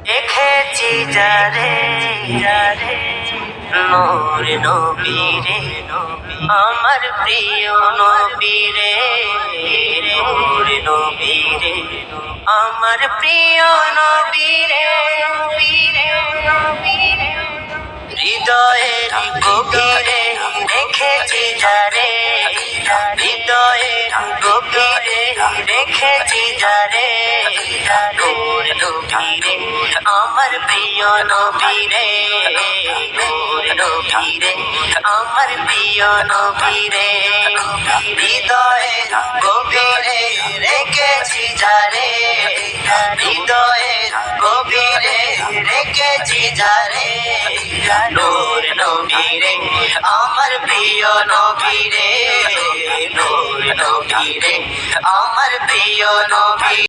দেখেছি যারে যারে নূর নবীরে আমার প্রিয় নবীরে নূর নবীরে আমার প্রিয় নবীরে নবীরে নবীরে হৃদয়ের গভীরে রেখেছি যারে হৃদয়ের গভীরে রেখেছি যারে নূর নবীরে আমার প্রিয় নবীরে নূর নবীরে আমার প্রিয় নবীরে হৃদয়ের গভীরে রেখেছি যারে হৃদয়ের গভীরে রেখেছি যারে নূর নবীরে আমার প্রিয় নবীরে নূর নবীরে আমার প্রিয় নবী।